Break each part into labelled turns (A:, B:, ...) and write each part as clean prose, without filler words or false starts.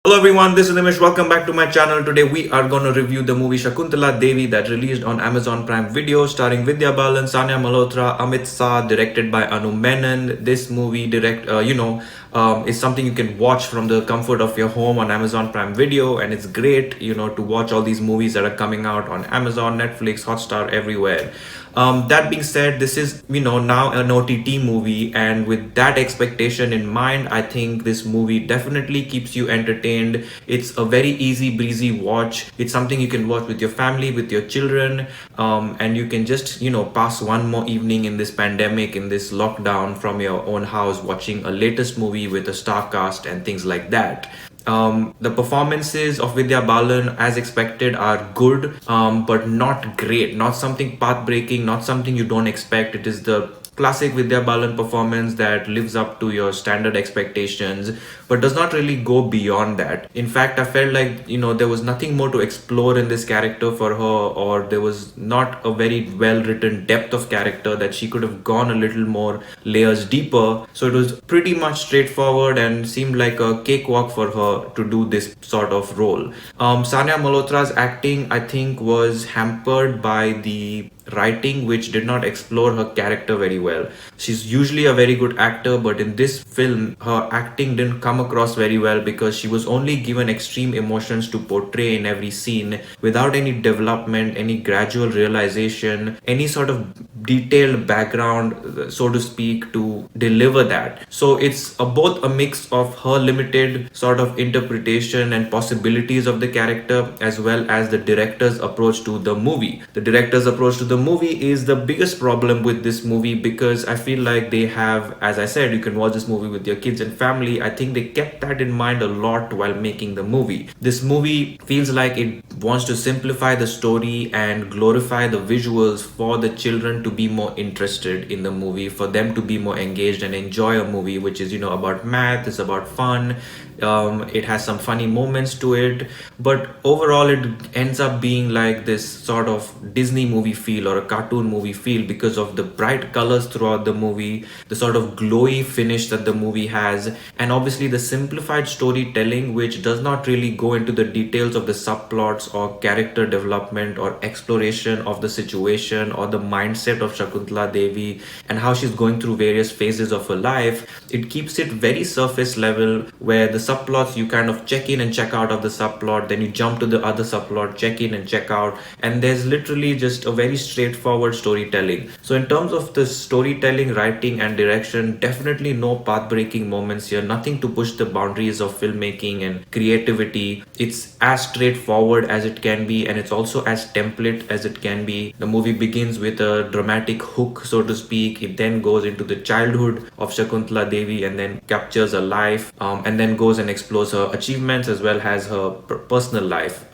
A: Hello everyone, this is Nimish. Welcome back to my channel. Today we are going to review the movie Shakuntala Devi that released on Amazon Prime Video, starring Vidya Balan, Sanya Malhotra, Amit Shah, directed by Anu Menon. This movie is something you can watch from the comfort of your home on Amazon Prime Video, and it's great, to watch all these movies that are coming out on Amazon, Netflix, Hotstar, everywhere. That being said, this is now an OTT movie, and with that expectation in mind, I think this movie definitely keeps you entertained. It's a very easy breezy watch. It's something you can watch with your family, with your children, and you can just pass one more evening in this pandemic, in this lockdown, from your own house, watching a latest movie with a star cast and things like that. The performances of Vidya Balan, as expected, are good, but not great. Not something path-breaking, not something you don't expect. It is the classic Vidya Balan performance that lives up to your standard expectations, but does not really go beyond that. In fact, I felt like, there was nothing more to explore in this character for her, or there was not a very well-written depth of character that she could have gone a little more layers deeper. So it was pretty much straightforward and seemed like a cakewalk for her to do this sort of role. Sanya Malhotra's acting, I think, was hampered by the writing, which did not explore her character very well. She's usually a very good actor, but in this film, her acting didn't come across very well because she was only given extreme emotions to portray in every scene without any development, any gradual realization, any sort of detailed background, so to speak, to deliver that. So it's both a mix of her limited sort of interpretation and possibilities of the character, as well as the director's approach to the movie. The director's approach to the movie is the biggest problem with this movie, because I feel like they have, as I said, you can watch this movie with your kids and family. I think they kept that in mind a lot while making the movie. This movie feels like it wants to simplify the story and glorify the visuals for the children to be more interested in the movie, for them to be more engaged and enjoy a movie which is about math, it's about fun. It has some funny moments to it, but overall it ends up being like this sort of Disney movie feel or a cartoon movie feel, because of the bright colors throughout the movie, the sort of glowy finish that the movie has, and obviously the simplified storytelling, which does not really go into the details of the subplots or character development or exploration of the situation or the mindset of Shakuntala Devi and how she's going through various phases of her life. It keeps it very surface level, where the subplots, you kind of check in and check out of the subplot, then you jump to the other subplot, check in and check out, and there's literally just a very straightforward storytelling. So in terms of the storytelling, writing and direction, definitely no path-breaking moments here, nothing to push the boundaries of filmmaking and creativity. It's as straightforward as it can be, and it's also as template as it can be. The movie begins with a dramatic hook, so to speak. It then goes into the childhood of Shakuntala Devi and then captures her life, and then goes and explores her achievements as well as her personal life.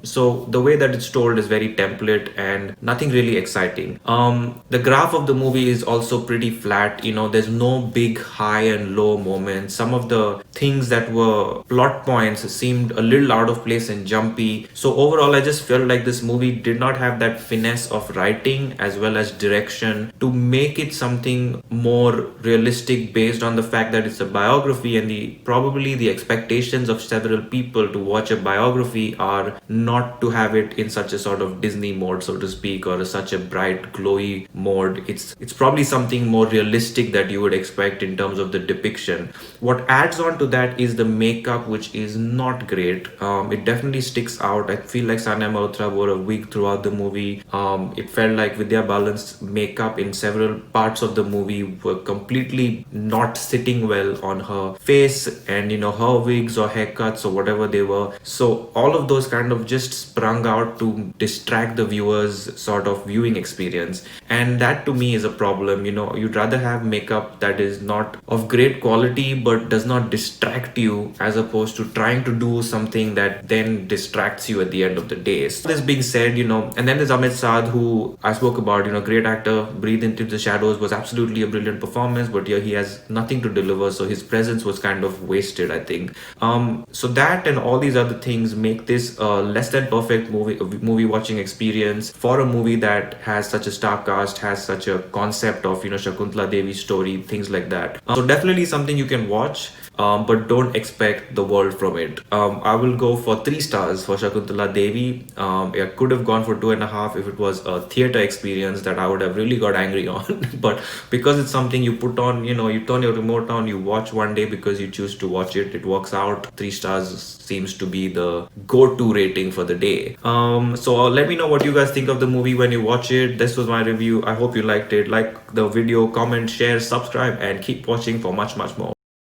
A: So the way that it's told is very template and nothing really exciting. The graph of the movie is also pretty flat. There's no big high and low moments. Some of the things that were plot points seemed a little out of place and jumpy. So overall, I just felt like this movie did not have that finesse of writing as well as direction to make it something more realistic, based on the fact that it's a biography, and probably the expectations of several people to watch a biography are not to have it in such a sort of Disney mode, so to speak, or such a bright glowy mode. It's probably something more realistic that you would expect in terms of the depiction. What adds on to that is the makeup, which is not great. It definitely sticks out. I feel like Sanya Malhotra wore a wig throughout the movie. It felt like Vidya Balan's makeup in several parts of the movie were completely not sitting well on her face, and her wigs or haircuts or whatever they were. So all of those kind of just sprung out to distract the viewers sort of viewing experience, and that to me is a problem. You'd rather have makeup that is not of great quality but does not distract you, as opposed to trying to do something that then distracts you at the end of the day. So this being said, and then there's Amit Shah, who I spoke about, great actor. Breathe Into the Shadows was absolutely a brilliant performance, but here he has nothing to deliver, so his presence was kind of wasted, I think. So that and all these other things make this a less than perfect movie watching experience for a movie that has such a star cast, has such a concept of, Shakuntala Devi's story, things like that. So definitely something you can watch, but don't expect the world from it. I will go for 3 stars for Shakuntala Devi. I could have gone for 2.5 if it was a theater experience that I would have really got angry on. But because it's something you put on, you turn your remote on, you watch one day because you choose to watch it, it works out. 3 stars seems to be the go-to rating for the day. So let me know what you guys think of the movie when you watch it. This was my review. I hope you liked it. Like the video, comment, share, subscribe, and keep watching for much more.